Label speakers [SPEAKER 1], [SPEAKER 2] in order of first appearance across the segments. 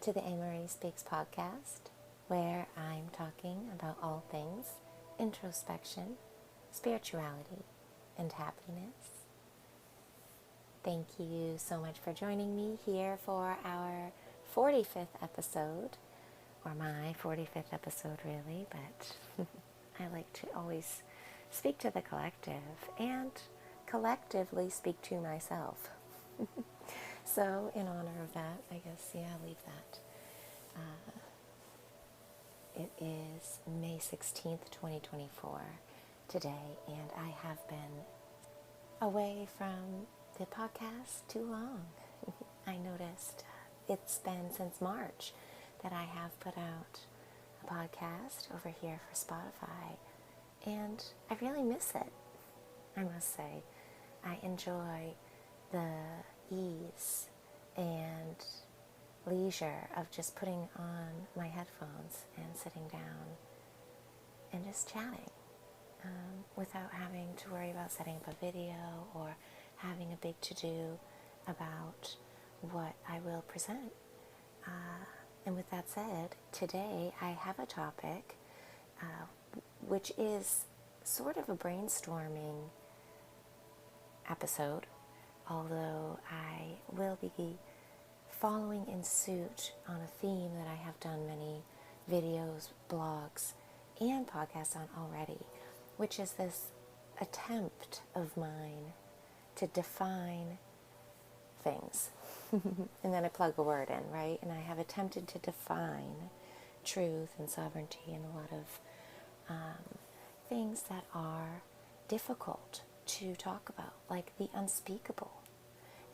[SPEAKER 1] to the Amory Speaks podcast, where I'm talking about all things introspection, spirituality, and happiness. Thank you so much for joining me here for our 45th episode, or my 45th episode really, but I like to always speak to the collective and collectively speak to myself. So in honor of that, I guess, I'll leave that. It is May 16th, 2024 today, and I have been away from the podcast too long. I noticed it's been since March that I have put out a podcast over here for Spotify, and I really miss it, I must say. I enjoy the ease and leisure of just putting on my headphones and sitting down and just chatting without having to worry about setting up a video or having a big to-do about what I will present. And with that said, today I have a topic which is sort of a brainstorming episode, although I will be following in suit on a theme that I have done many videos, blogs, and podcasts on already, which is this attempt of mine to define things. And then I plug a word in, right? And I have attempted to define truth and sovereignty and a lot of things that are difficult to talk about, like the unspeakable.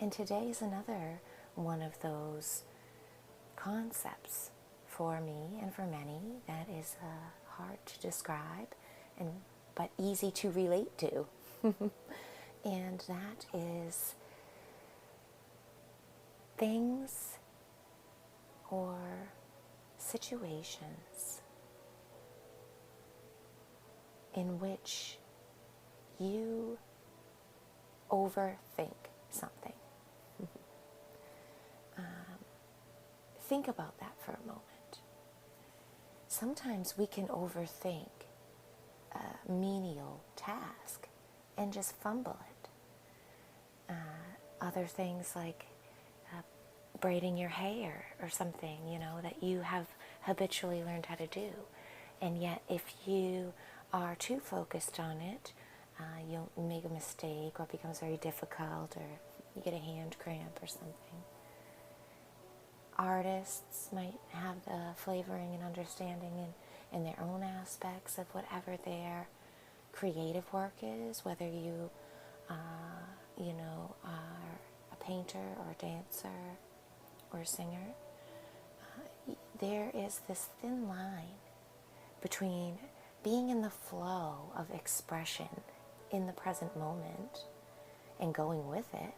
[SPEAKER 1] And today is another one of those concepts for me and for many that is hard to describe but easy to relate to. And that is things or situations in which you overthink something. Think about that for a moment. Sometimes we can overthink a menial task and just fumble it. Other things like braiding your hair or something, that you have habitually learned how to do. And yet if you are too focused on it, you'll make a mistake or it becomes very difficult, or you get a hand cramp or something. Artists might have the flavoring and understanding in their own aspects of whatever their creative work is, whether you, are a painter or a dancer or a singer. There is this thin line between being in the flow of expression in the present moment and going with it,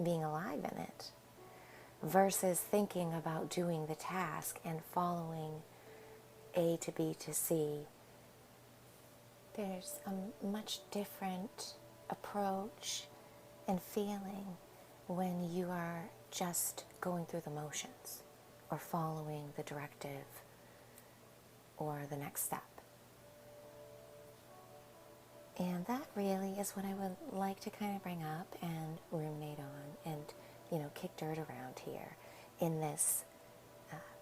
[SPEAKER 1] being alive in it, versus thinking about doing the task and following A to B to C. There's a much different approach and feeling when you are just going through the motions or following the directive or the next step. And that really is what I would like to kind of bring up and ruminate on and, kick dirt around here in this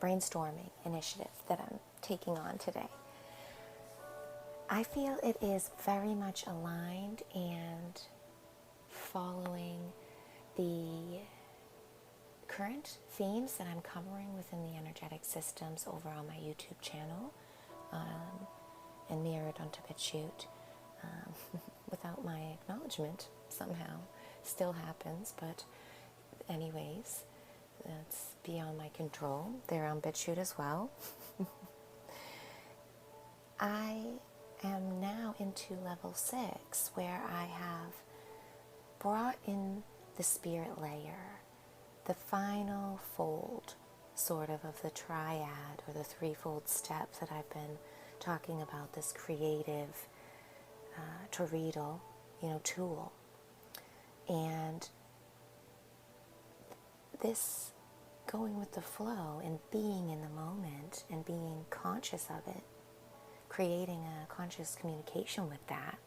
[SPEAKER 1] brainstorming initiative that I'm taking on today. I feel it is very much aligned and following the current themes that I'm covering within the energetic systems over on my YouTube channel and mirrored onto BitChute. Without my acknowledgement, somehow, still happens, but anyways, that's beyond my control. They're on BitChute as well. I am now into level 6, where I have brought in the spirit layer, the final fold, sort of the triad or the threefold steps that I've been talking about, this creative tool. And this going with the flow and being in the moment and being conscious of it, creating a conscious communication with that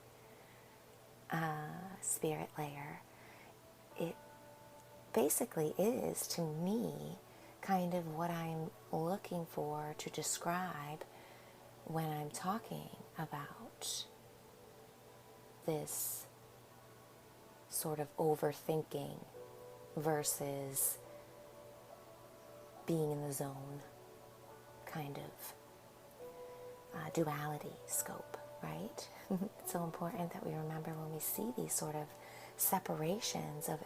[SPEAKER 1] spirit layer, it basically is, to me, kind of what I'm looking for to describe when I'm talking about this sort of overthinking versus being in the zone kind of duality scope, right? It's so important that we remember when we see these sort of separations of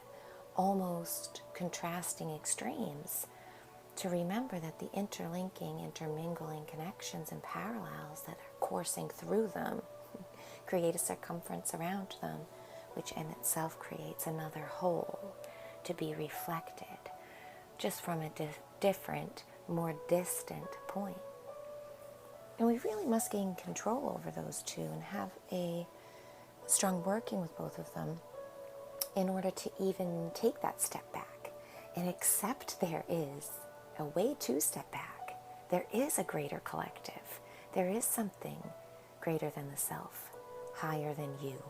[SPEAKER 1] almost contrasting extremes, to remember that the interlinking, intermingling connections and parallels that are coursing through them create a circumference around them, which in itself creates another whole to be reflected, just from a different, more distant point. And we really must gain control over those two and have a strong working with both of them in order to even take that step back and accept there is a way to step back. There is a greater collective. There is something greater than the self, higher than you,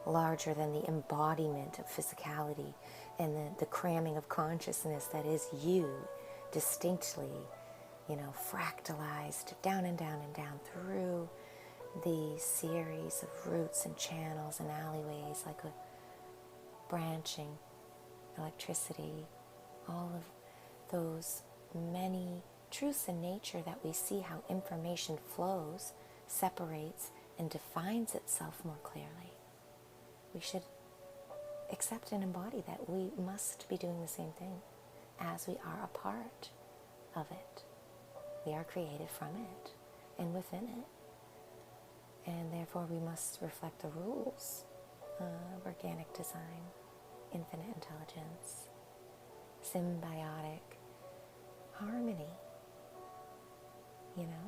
[SPEAKER 1] larger than the embodiment of physicality and the cramming of consciousness that is you, distinctly, fractalized down and down and down through the series of roots and channels and alleyways, like a branching electricity, all of those many truths in nature that we see how information flows, separates, and defines itself more clearly. We should accept and embody that we must be doing the same thing, as we are a part of it. We are created from it and within it, and therefore we must reflect the rules of organic design, infinite intelligence, symbiotic harmony.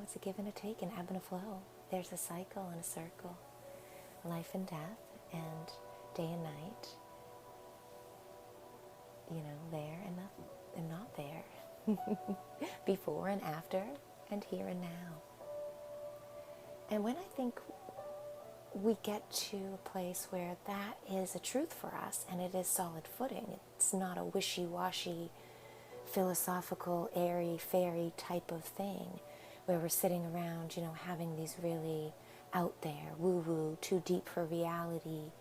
[SPEAKER 1] It's a give and a take, an ebb and a flow. There's a cycle and a circle, life and death, and day and night, there and not there, before and after, and here and now. And when I think we get to a place where that is a truth for us and it is solid footing, it's not a wishy-washy, philosophical, airy-fairy type of thing where we're sitting around, having these really out there, woo-woo, too deep for reality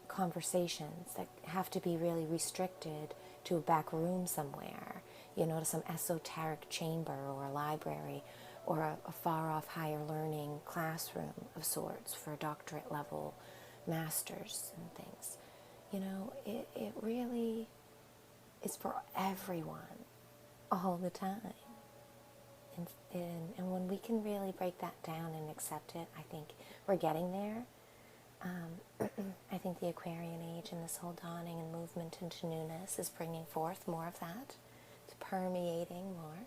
[SPEAKER 1] conversations that have to be really restricted to a back room somewhere, to some esoteric chamber or a library or a far-off higher learning classroom of sorts for doctorate level masters and things. It really is for everyone all the time. And when we can really break that down and accept it, I think we're getting there. I think the Aquarian age and this whole dawning and movement into newness is bringing forth more of that. It's permeating more.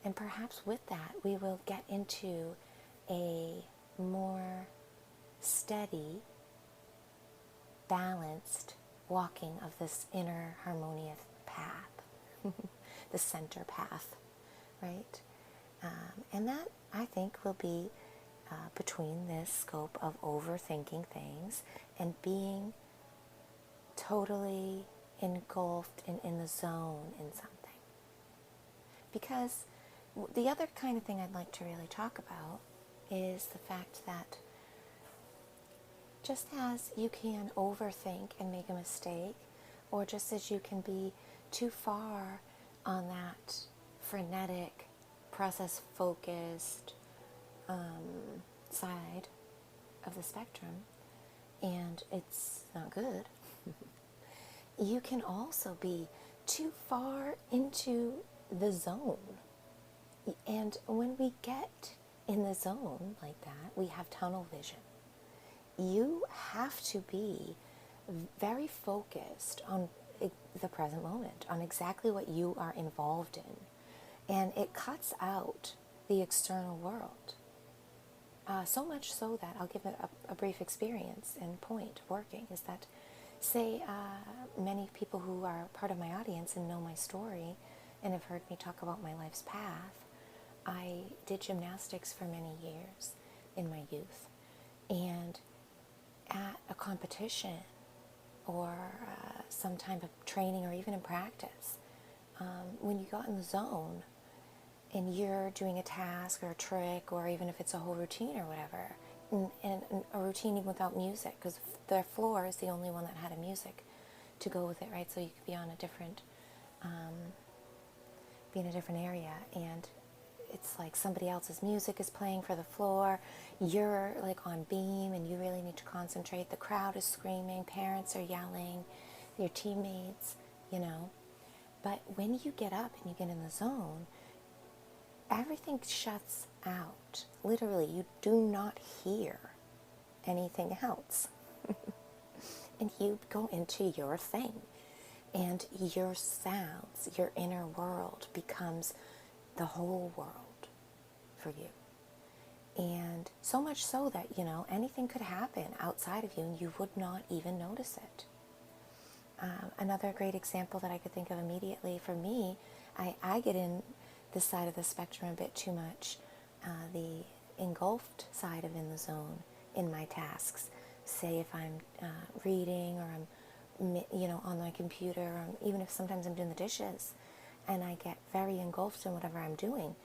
[SPEAKER 1] And perhaps with that, we will get into a more steady, balanced walking of this inner harmonious path, the center path, right? And that, I think, will be between this scope of overthinking things and being totally engulfed and in the zone in something. Because the other kind of thing I'd like to really talk about is the fact that just as you can overthink and make a mistake, or just as you can be too far on that frenetic, process-focused side of the spectrum, and it's not good, you can also be too far into the zone. And when we get in the zone like that, we have tunnel vision. You have to be very focused on the present moment, on exactly what you are involved in. And it cuts out the external world. So much so that I'll give it a brief experience and point of working is that, say many people who are part of my audience and know my story and have heard me talk about my life's path, I did gymnastics for many years in my youth. And at a competition or some type of training or even in practice, when you got in the zone and you're doing a task or a trick, or even if it's a whole routine or whatever, and a routine even without music, because the floor is the only one that had a music to go with it, right? So you could be on a different, be in a different area, and it's like somebody else's music is playing for the floor. You're like on beam and you really need to concentrate. The crowd is screaming, parents are yelling, your teammates, you know. But when you get up and you get in the zone, everything shuts out. Literally, you do not hear anything else. And you go into your thing. And your sounds, your inner world becomes the whole world for you. And so much so that, you know, anything could happen outside of you and you would not even notice it. Another great example that I could think of immediately for me, I get in this side of the spectrum a bit too much, the engulfed side of in the zone in my tasks. Say if I'm reading, or I'm, you know, on my computer, or even if sometimes I'm doing the dishes and I get very engulfed in whatever I'm doing,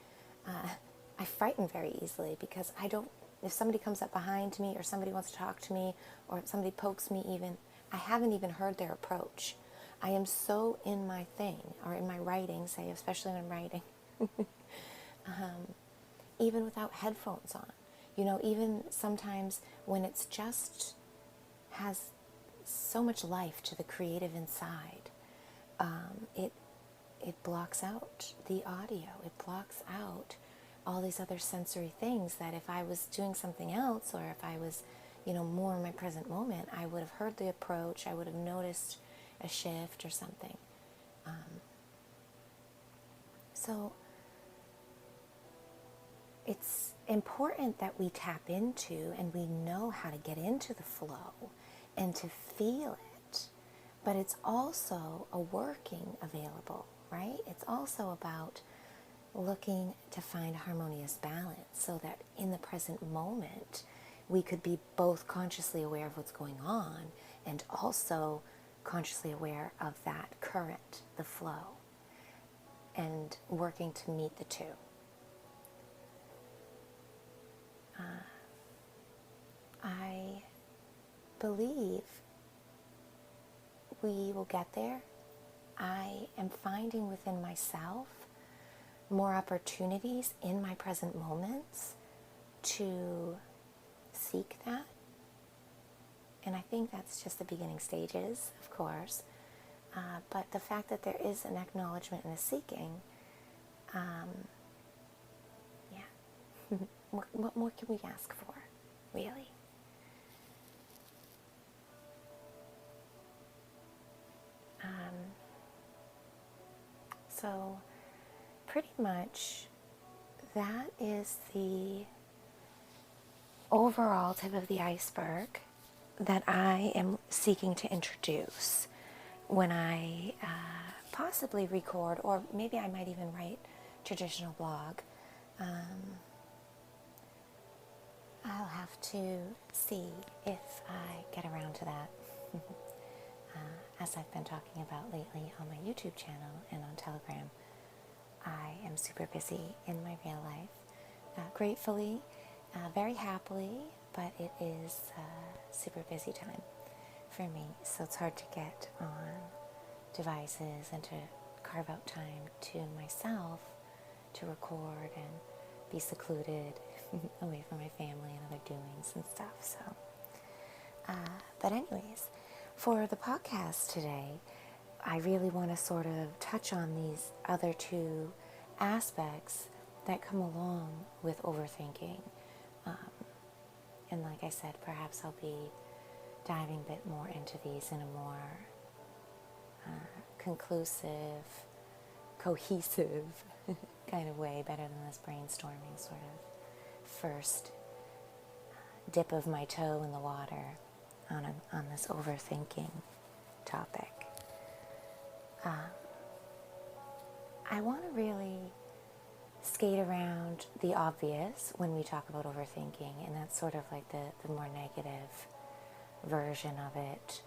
[SPEAKER 1] I frighten very easily, because I don't, if somebody comes up behind me or somebody wants to talk to me or somebody pokes me even, I haven't even heard their approach. I am so in my thing, or in my writing, say, especially when I'm writing, even without headphones on. You know, even sometimes when it's just has so much life to the creative inside, it blocks out the audio. It blocks out all these other sensory things that if I was doing something else, or if I was, you know, more in my present moment, I would have heard the approach, I would have noticed a shift or something. So it's important that we tap into and we know how to get into the flow and to feel it. But it's also a working available, right? It's also about looking to find harmonious balance so that in the present moment we could be both consciously aware of what's going on and also consciously aware of that current, the flow, and working to meet the two. I believe we will get there. I am finding within myself more opportunities in my present moments to seek that. And I think that's just the beginning stages, of course. But the fact that there is an acknowledgement and a seeking, yeah. What more can we ask for, really? So pretty much that is the overall tip of the iceberg that I am seeking to introduce when I possibly record, or maybe I might even write traditional blog. I'll have to see if I get around to that. As I've been talking about lately on my YouTube channel and on Telegram, I am super busy in my real life. Gratefully, very happily, but it is super busy time for me. So it's hard to get on devices and to carve out time to myself to record and be secluded away from my family and other doings and stuff. So, but anyways, for the podcast today, I really want to sort of touch on these other two aspects that come along with overthinking. And like I said, perhaps I'll be diving a bit more into these in a more conclusive, cohesive kind of way, better than this brainstorming sort of first dip of my toe in the water on this overthinking topic. I want to really skate around the obvious when we talk about overthinking, and that's sort of like the more negative version of it,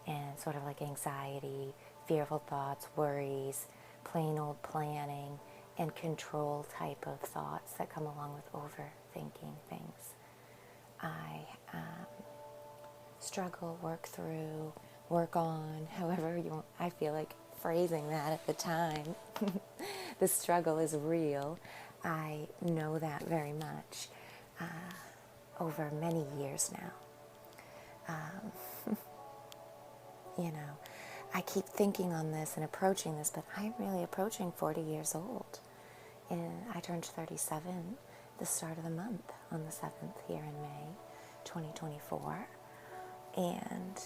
[SPEAKER 1] and sort of like anxiety, fearful thoughts, worries, plain old planning, and control type of thoughts that come along with overthinking things. I struggle, work through, work on, however you want, I feel like phrasing that at the time. The struggle is real. I know that very much over many years now. I keep thinking on this and approaching this, but I'm really approaching 40 years old. And I turned 37 the start of the month on the 7th here in May 2024. And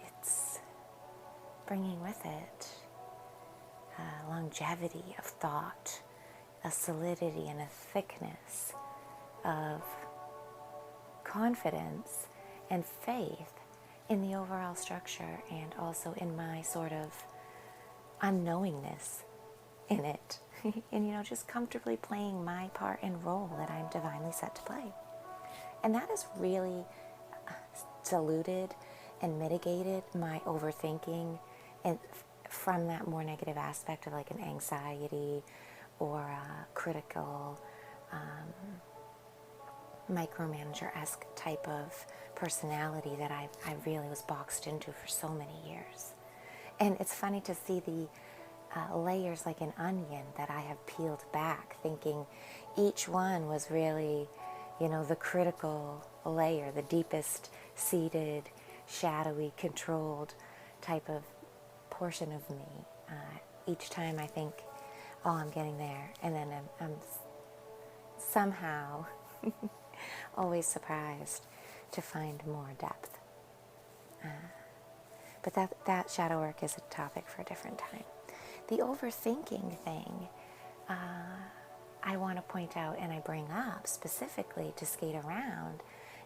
[SPEAKER 1] it's bringing with it a longevity of thought, a solidity and a thickness of confidence and faith in the overall structure, and also in my sort of unknowingness in it. And, just comfortably playing my part and role that I'm divinely set to play. And that has really diluted and mitigated my overthinking, and from that more negative aspect of like an anxiety or a critical micromanager-esque type of personality that I really was boxed into for so many years. And it's funny to see the layers like an onion that I have peeled back, thinking each one was really, the critical layer, the deepest seated, shadowy, controlled type of portion of me. Each time I think, oh, I'm getting there, and then I'm somehow always surprised to find more depth. But that shadow work is a topic for a different time. The overthinking thing, I want to point out, and I bring up specifically to skate around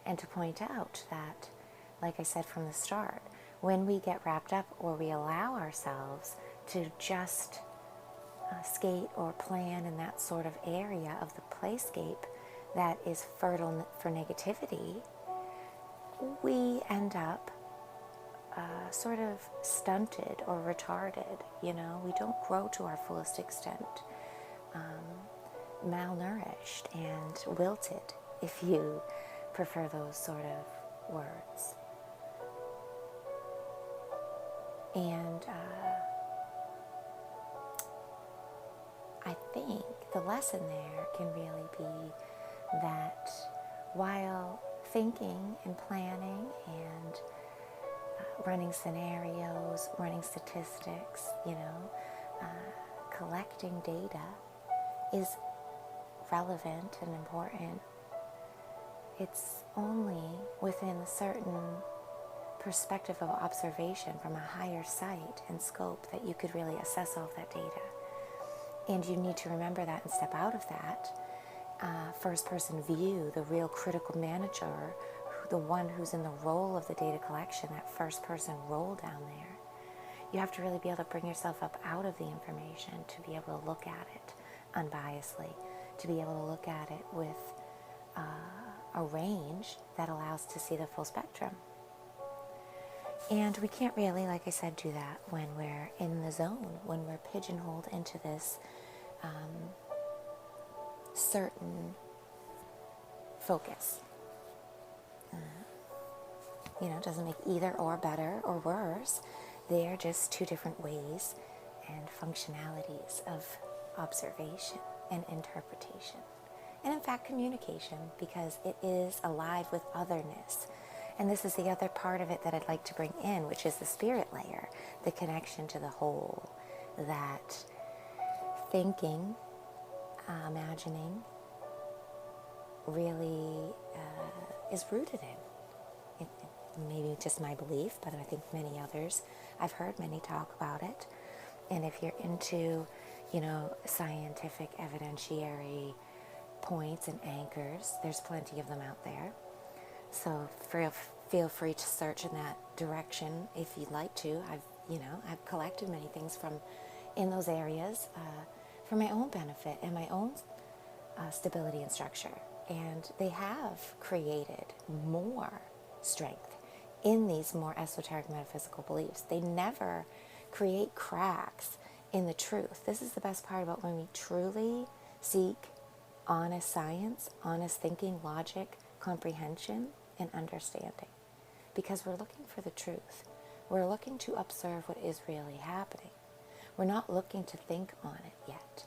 [SPEAKER 1] and to point out that, like I said from the start, when we get wrapped up or we allow ourselves to just skate or plan in that sort of area of the playscape that is fertile for negativity, we end up sort of stunted or retarded. We don't grow to our fullest extent, malnourished and wilted, if you prefer those sort of words. And I think the lesson there can really be that while thinking and planning and running scenarios, running statistics, collecting data is relevant and important, it's only within a certain perspective of observation from a higher sight and scope that you could really assess all of that data. And you need to remember that and step out of that first-person view, the real critical manager, the one who's in the role of the data collection, that first-person role down there. You have to really be able to bring yourself up out of the information to be able to look at it unbiasedly, to be able to look at it with a range that allows to see the full spectrum. And we can't really, like I said, do that when we're in the zone, when we're pigeonholed into this certain focus. It doesn't make either or better or worse. They are just two different ways and functionalities of observation and interpretation. And in fact, communication, because it is alive with otherness. And this is the other part of it that I'd like to bring in, which is the spirit layer, the connection to the whole, that thinking, imagining, really is rooted in. Maybe just my belief, but I think many others. I've heard many talk about it. And if you're into, scientific evidentiary points and anchors, there's plenty of them out there. So feel free to search in that direction if you'd like to. I've I've collected many things from in those areas for my own benefit and my own stability and structure. And they have created more strength in these more esoteric metaphysical beliefs. They never create cracks in the truth. This is the best part about when we truly seek honest science, honest thinking, logic, comprehension, and understanding. Because we're looking for the truth. We're looking to observe what is really happening. We're not looking to think on it yet.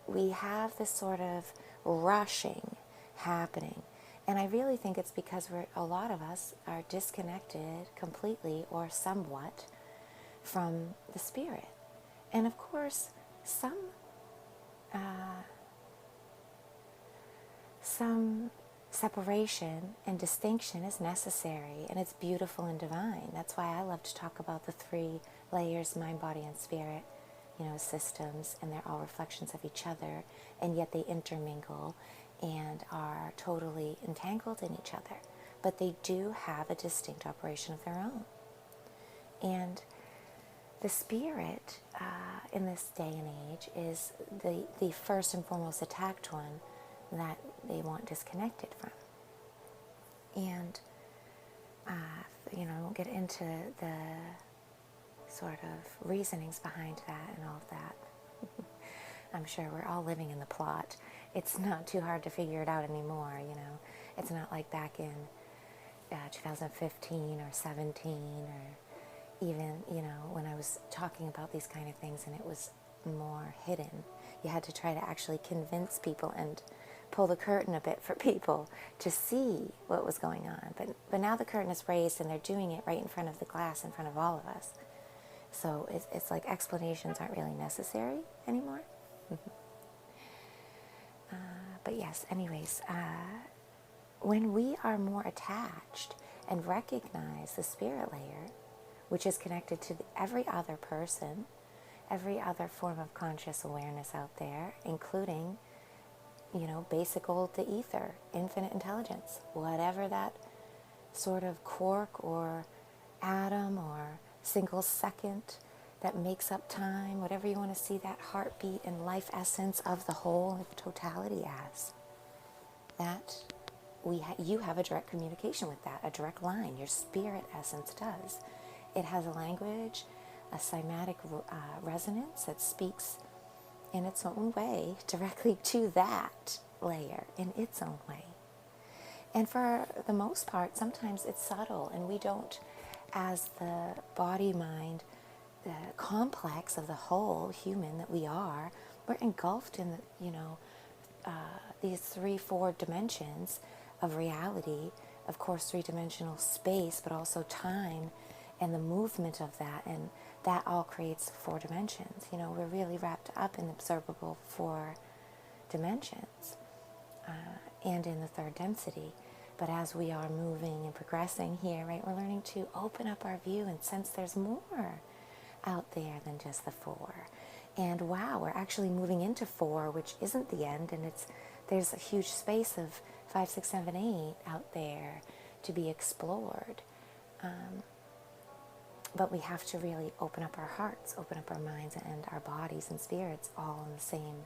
[SPEAKER 1] We have this sort of rushing happening. And I really think it's because a lot of us are disconnected completely or somewhat from the spirit. And of course, some separation and distinction is necessary, and it's beautiful and divine. That's why I love to talk about the 3 layers, mind, body, and spirit, systems, and they're all reflections of each other, and yet they intermingle and are totally entangled in each other. But they do have a distinct operation of their own. And the spirit in this day and age is the first and foremost attacked one that they want disconnected from. And, I won't get into the sort of reasonings behind that and all of that. I'm sure we're all living in the plot. It's not too hard to figure it out anymore, It's not like back in 2015 or 17 or even, when I was talking about these kind of things and it was more hidden. You had to try to actually convince people and pull the curtain a bit for people to see what was going on. But now the curtain is raised and they're doing it right in front of the glass, in front of all of us. So it's like explanations aren't really necessary anymore. But yes, anyways, when we are more attached and recognize the spirit layer, which is connected to every other person, every other form of conscious awareness out there, including, basic old the ether, infinite intelligence, whatever that sort of quark or atom or single second that makes up time, whatever you want to see that heartbeat and life essence of the whole, of totality as, that you have a direct communication with that, a direct line. Your spirit essence does. It has a language, a cymatic resonance that speaks in its own way directly to that layer in its own way. And for the most part, sometimes it's subtle, and we don't, as the body, mind, the complex of the whole human that we are, we're engulfed in these 3-4 dimensions of reality, of course 3-dimensional space, but also time and the movement of that, and that all creates 4 dimensions. We're really wrapped up in the observable 4 dimensions and in the 3rd density. But as we are moving and progressing here, right, we're learning to open up our view and sense there's more out there than just the 4. And wow, we're actually moving into 4, which isn't the end, and there's a huge space of 5, 6, 7, 8 out there to be explored. But we have to really open up our hearts, open up our minds and our bodies and spirits all on the same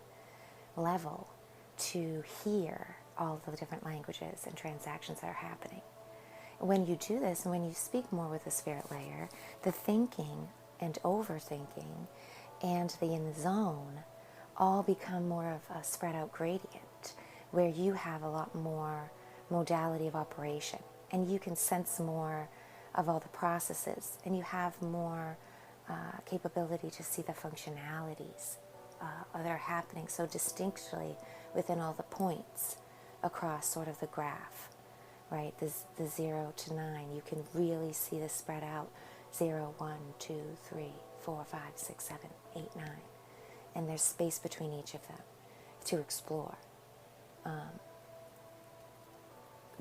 [SPEAKER 1] level to hear all the different languages and transactions that are happening. When you do this, and when you speak more with the spirit layer, the thinking and overthinking and the in the zone all become more of a spread out gradient where you have a lot more modality of operation and you can sense more of all the processes, and you have more capability to see the functionalities that are happening so distinctly within all the points across sort of the graph, right? The 0 to 9, you can really see this spread out. 0, 1, 2, 3, 4, 5, 6, 7, 8, 9. And there's space between each of them to explore.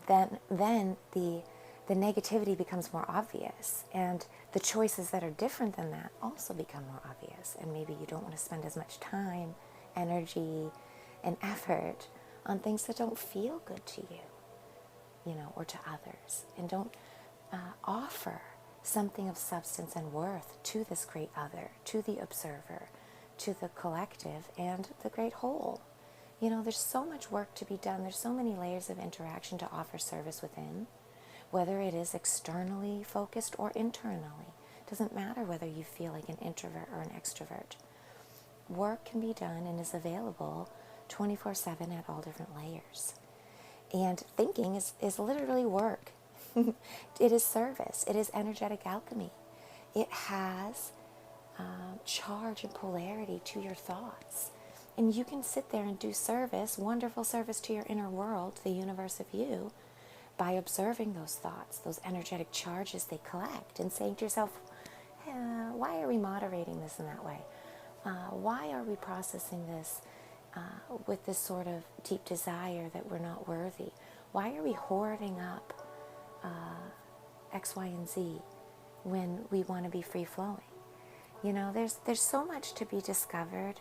[SPEAKER 1] Then the negativity becomes more obvious, and the choices that are different than that also become more obvious. And maybe you don't want to spend as much time, energy, and effort on things that don't feel good to you, or to others, and don't offer something of substance and worth to this great other, to the observer, to the collective, and the great whole. There's so much work to be done. There's so many layers of interaction to offer service within, whether it is externally focused or internally. It doesn't matter whether you feel like an introvert or an extrovert. Work can be done and is available 24/7 at all different layers. And thinking is literally work. It is service. It is energetic alchemy. It has charge and polarity to your thoughts. And you can sit there and do service, wonderful service to your inner world, the universe of you, by observing those thoughts, those energetic charges they collect, and saying to yourself, why are we moderating this in that way? Why are we processing this with this sort of deep desire that we're not worthy? Why are we hoarding up X, Y, and Z when we want to be free-flowing? There's so much to be discovered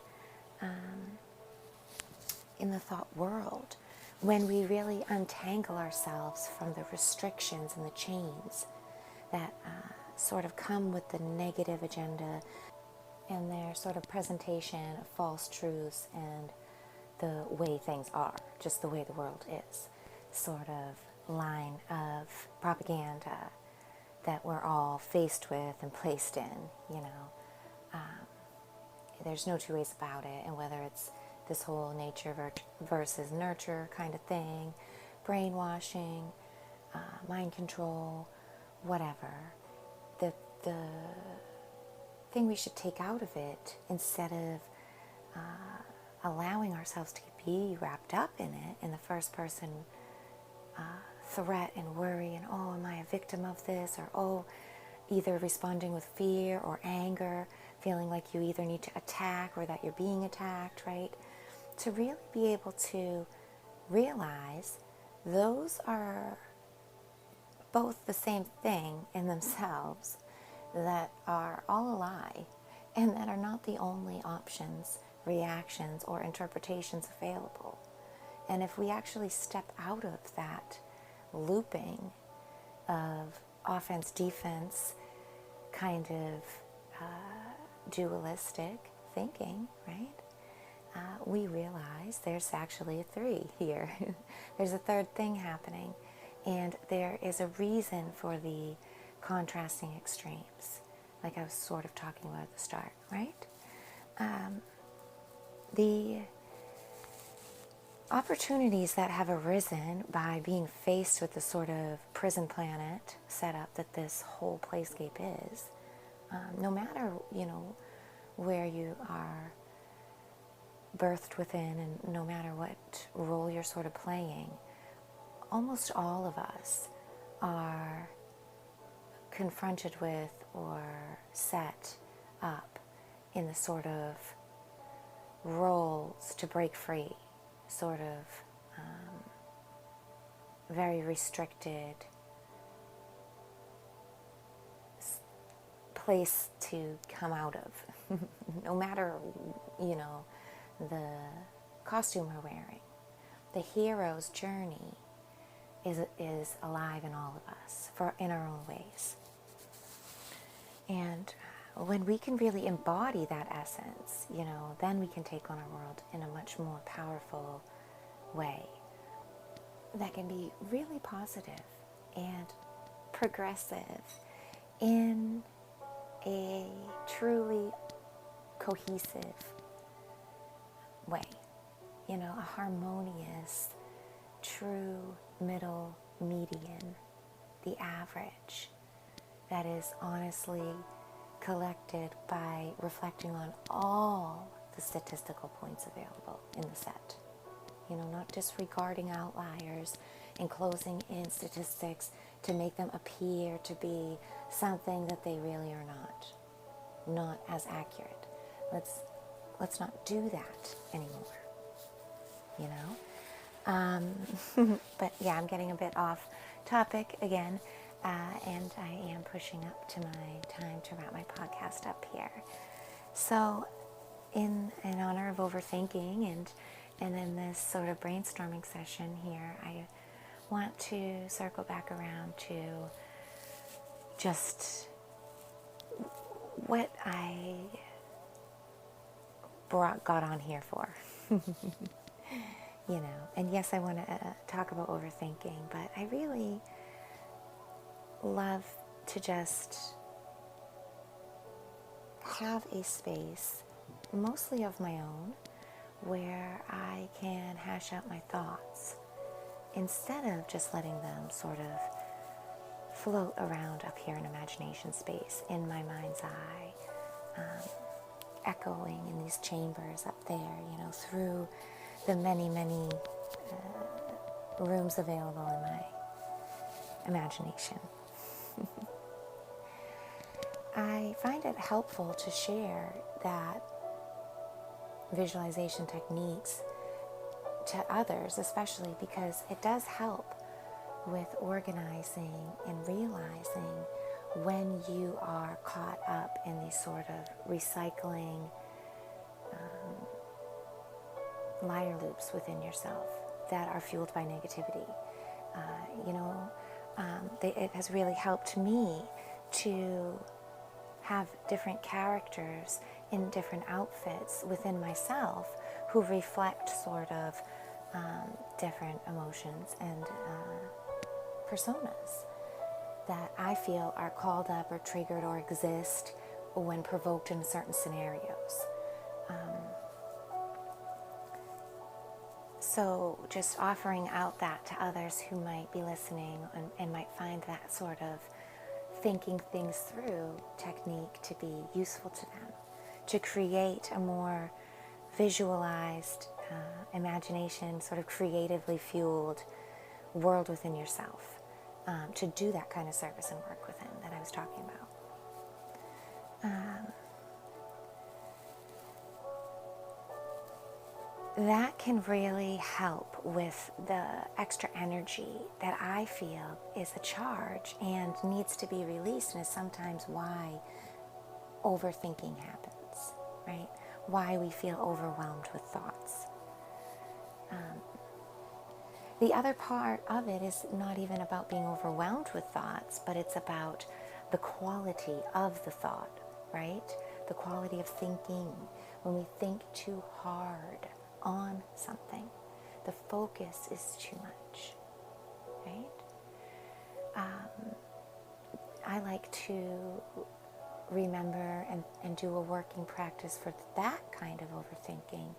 [SPEAKER 1] in the thought world when we really untangle ourselves from the restrictions and the chains that sort of come with the negative agenda and their sort of presentation of false truths and the way things are, just the way the world is, sort of line of propaganda that we're all faced with and placed in, There's no two ways about it, and whether it's this whole nature versus nurture kind of thing, brainwashing, mind control, whatever, the thing we should take out of it, instead of allowing ourselves to be wrapped up in it, in the first person threat and worry, and am I a victim of this, or either responding with fear or anger, feeling like you either need to attack or that you're being attacked, right? To really be able to realize those are both the same thing in themselves, that are all a lie, and that are not the only options, reactions, or interpretations available. And if we actually step out of that looping of offense, defense, kind of dualistic thinking, right? We realize there's actually a three here. There's a third thing happening, and there is a reason for the contrasting extremes, like I was sort of talking about at the start, right? The opportunities that have arisen by being faced with the sort of prison planet setup that this whole playscape is, no matter, where you are birthed within, and no matter what role you're sort of playing, almost all of us are confronted with or set up in the sort of roles to break free, sort of very restricted place to come out of. No matter, the costume we're wearing. The hero's journey is alive in all of us, in our own ways. And when we can really embody that essence, then we can take on our world in a much more powerful way that can be really positive and progressive in a truly cohesive way, a harmonious, true middle median, the average that is honestly collected by reflecting on all the statistical points available in the set. Not disregarding outliers and closing in statistics to make them appear to be something that they really are not as accurate. Let's not do that anymore, But yeah, I'm getting a bit off topic again, and I am pushing up to my time to wrap my podcast up here. So in honor of overthinking and in this sort of brainstorming session here, I want to circle back around to just what I got on here for. And yes, I want to talk about overthinking, but I really love to just have a space, mostly of my own, where I can hash out my thoughts instead of just letting them sort of float around up here in imagination space in my mind's eye, echoing in these chambers up there, through the many, many rooms available in my imagination. I find it helpful to share that visualization techniques to others, especially because it does help with organizing and realizing when you are caught up in these sort of recycling liar loops within yourself that are fueled by negativity. It has really helped me to have different characters in different outfits within myself who reflect sort of different emotions and personas that I feel are called up or triggered or exist when provoked in certain scenarios. So just offering out that to others who might be listening and might find that sort of thinking things through technique to be useful to them, to create a more visualized, imagination, sort of creatively fueled world within yourself, to do that kind of service and work within that I was talking about. That can really help with the extra energy that I feel is a charge and needs to be released, and is sometimes why overthinking happens, right? Why we feel overwhelmed with thoughts. The other part of it is not even about being overwhelmed with thoughts, but it's about the quality of the thought, right? The quality of thinking. When we think too hard on something, the focus is too much, right? I like to remember and do a working practice for that kind of overthinking,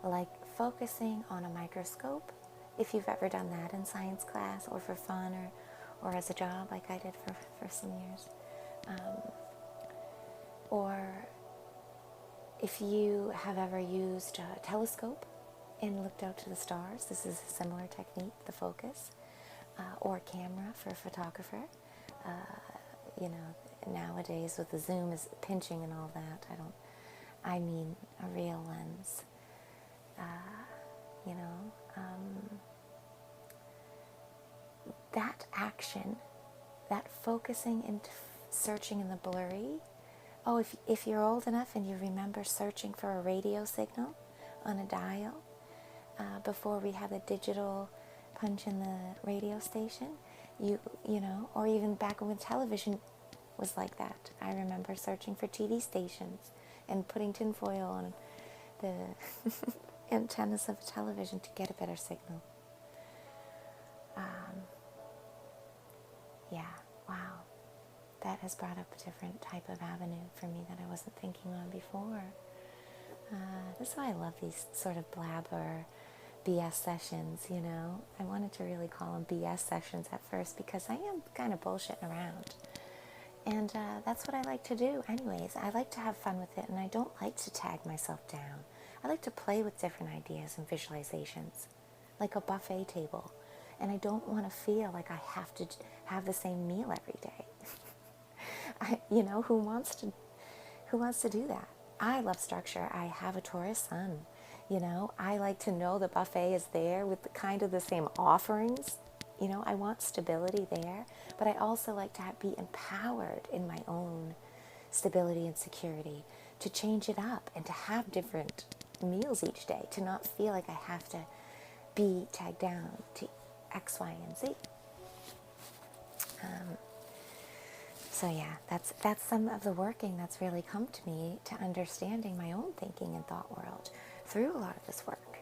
[SPEAKER 1] like focusing on a microscope, if you've ever done that in science class or for fun or as a job like I did for some years. Or if you have ever used a telescope and looked out to the stars, this is a similar technique, the focus, or a camera for a photographer. Nowadays with the zoom is pinching and all that, I mean a real lens. That action, that focusing and searching in the blurry. Oh, if you're old enough and you remember searching for a radio signal on a dial before we had the digital punch in the radio station, or even back when television was like that. I remember searching for TV stations and putting tinfoil on the antennas of the television to get a better signal. Wow. That has brought up a different type of avenue for me that I wasn't thinking on before. That's why I love these sort of blabber BS sessions, I wanted to really call them BS sessions at first because I am kind of bullshitting around. And that's what I like to do anyways. I like to have fun with it, and I don't like to tag myself down. I like to play with different ideas and visualizations, like a buffet table. And I don't want to feel like I have to have the same meal every day. Who wants to do that? I love structure. I have a Taurus sun. I like to know the buffet is there with the same offerings. I want stability there, but I also like to be empowered in my own stability and security, to change it up and to have different meals each day, to not feel like I have to be tagged down to X, Y, and Z. So yeah, that's some of the working that's really come to me to understanding my own thinking and thought world through a lot of this work.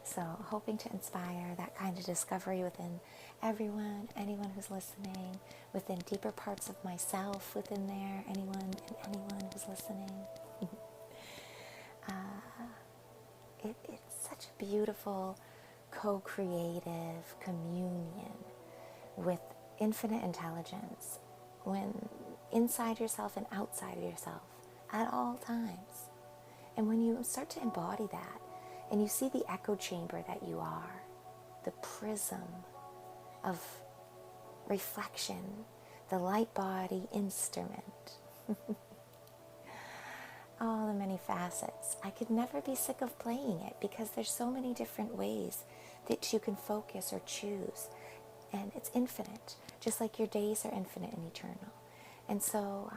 [SPEAKER 1] So hoping to inspire that kind of discovery within anyone who's listening, within deeper parts of myself within there, anyone who's listening. It's such a beautiful co-creative communion with infinite intelligence when inside yourself and outside of yourself at all times. And when you start to embody that and you see the echo chamber that you are, the prism of reflection, the light body instrument, all the many facets. I could never be sick of playing it because there's so many different ways that you can focus or choose. And it's infinite, just like your days are infinite and eternal. And so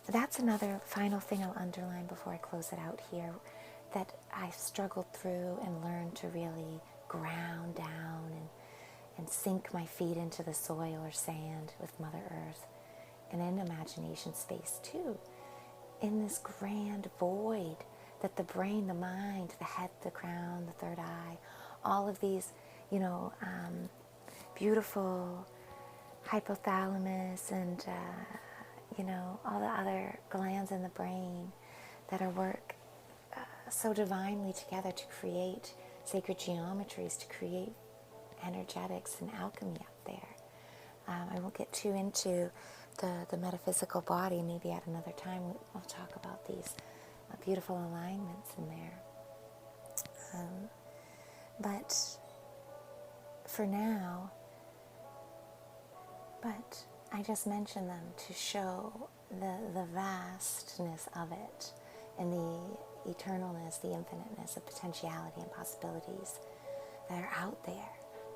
[SPEAKER 1] that's another final thing I'll underline before I close it out here, that I've struggled through and learned to really ground down and sink my feet into the soil or sand with Mother Earth, and in imagination space too, in this grand void that the brain, the mind, the head, the crown, the third eye, all of these, beautiful hypothalamus and, all the other glands in the brain that are work so divinely together to create sacred geometries, to create energetics and alchemy up there. I won't get too into the metaphysical body. Maybe at another time we'll talk about these beautiful alignments in there. But for now, I just mentioned them to show the vastness of it and the eternalness, the infiniteness of potentiality and possibilities that are out there.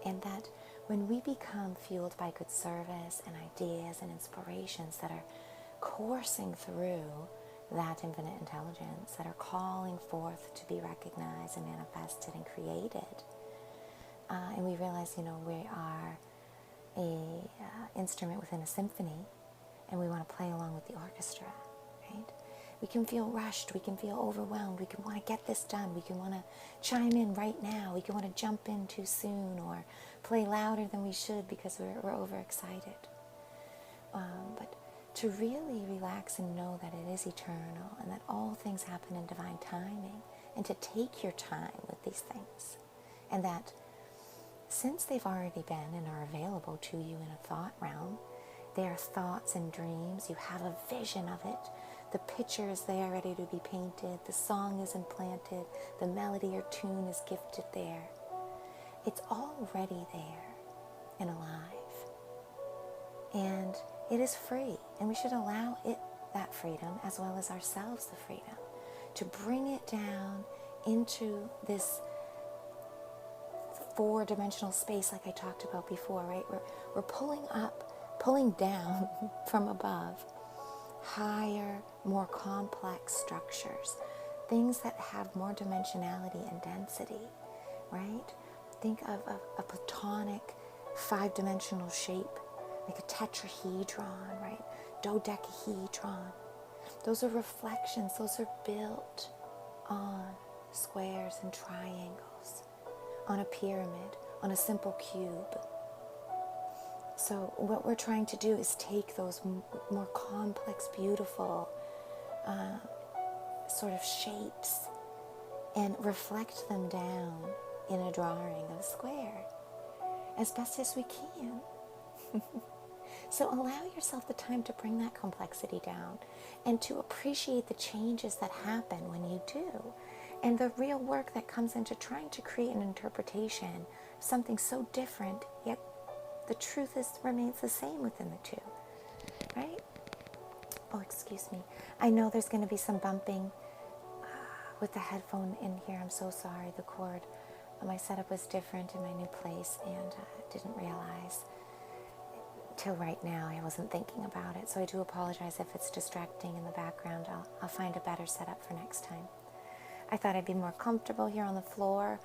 [SPEAKER 1] And that when we become fueled by good service and ideas and inspirations that are coursing through that infinite intelligence, that are calling forth to be recognized and manifested and created, and we realize, we are a instrument within a symphony, and we want to play along with the orchestra, right? We can feel rushed, we can feel overwhelmed, we can want to get this done, we can want to chime in right now, we can want to jump in too soon or play louder than we should because we're overexcited. But to really relax and know that it is eternal and that all things happen in divine timing, and to take your time with these things, and that since they've already been and are available to you in a thought realm, they are thoughts and dreams. You have a vision of it. The picture is there ready to be painted. The song is implanted. The melody or tune is gifted there. It's already there and alive. And it is free. And we should allow it that freedom, as well as ourselves the freedom, to bring it down into this four-dimensional space like I talked about before, right? We're pulling down from above higher, more complex structures, things that have more dimensionality and density, right? Think of a platonic five-dimensional shape, like a tetrahedron, right? Dodecahedron. Those are reflections. Those are built on squares and triangles, on a pyramid, on a simple cube. So what we're trying to do is take those more complex, beautiful sort of shapes and reflect them down in a drawing of a square as best as we can. So allow yourself the time to bring that complexity down and to appreciate the changes that happen when you do, and the real work that comes into trying to create an interpretation of something so different, yet the truth remains the same within the two, right? Oh, excuse me. I know there's going to be some bumping with the headphone in here. I'm so sorry. The cord, my setup was different in my new place, and didn't realize till right now. I wasn't thinking about it, so I do apologize if it's distracting in the background. I'll find a better setup for next time. I thought I'd be more comfortable here on the floor,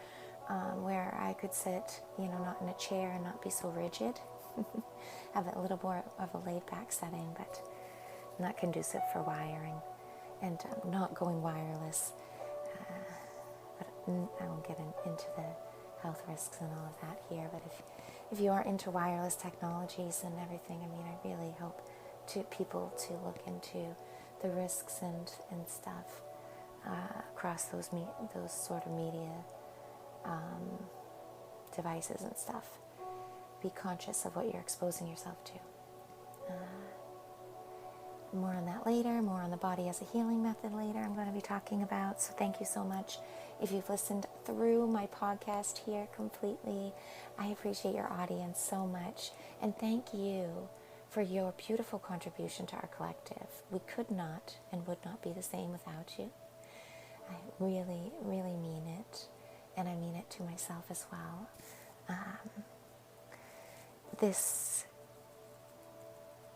[SPEAKER 1] where I could sit, not in a chair and not be so rigid. Have a little more of a laid-back setting, but not conducive for wiring, and not going wireless. But I won't get into the health risks and all of that here. But if you are into wireless technologies and everything, I mean, I really hope people to look into the risks and stuff across those sort of media devices and stuff. Be conscious of what you're exposing yourself to. More on that later, more on the body as a healing method later I'm going to be talking about. So thank you so much. If you've listened through my podcast here completely, I appreciate your audience so much. And thank you for your beautiful contribution to our collective. We could not and would not be the same without you. I really, really mean it. And I mean it to myself as well. This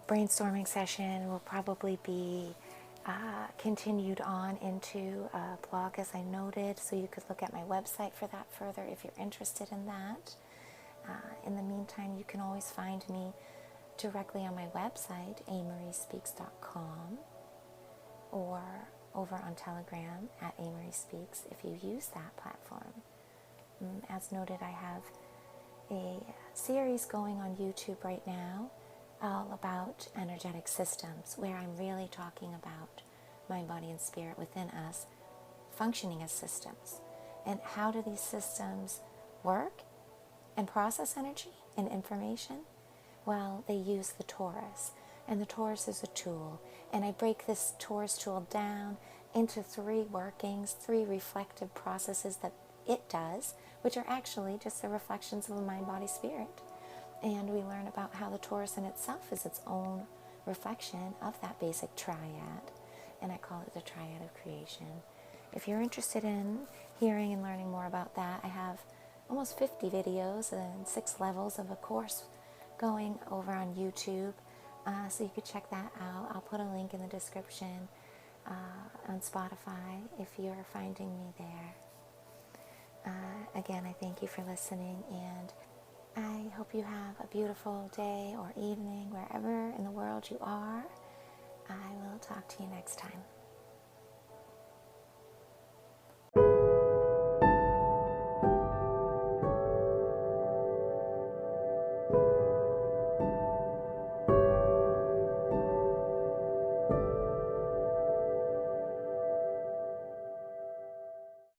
[SPEAKER 1] brainstorming session will probably be continued on into a blog, as I noted, so you could look at my website for that further if you're interested in that. In the meantime, you can always find me directly on my website, amariespeaks.com, or over on Telegram at amariespeaks if you use that platform. As noted, I have a series going on YouTube right now all about energetic systems, where I'm really talking about mind, body, and spirit within us functioning as systems. And how do these systems work and process energy and information? Well, they use the torus, and the torus is a tool. And I break this torus tool down into 3 workings, 3 reflective processes that it does, which are actually just the reflections of the mind, body, spirit. And we learn about how the torus in itself is its own reflection of that basic triad. And I call it the triad of creation. If you're interested in hearing and learning more about that, I have almost 50 videos and 6 levels of a course going over on YouTube. So you could check that out. I'll put a link in the description on Spotify if you're finding me there. Again, I thank you for listening, and I hope you have a beautiful day or evening wherever in the world you are. I will talk to you next time.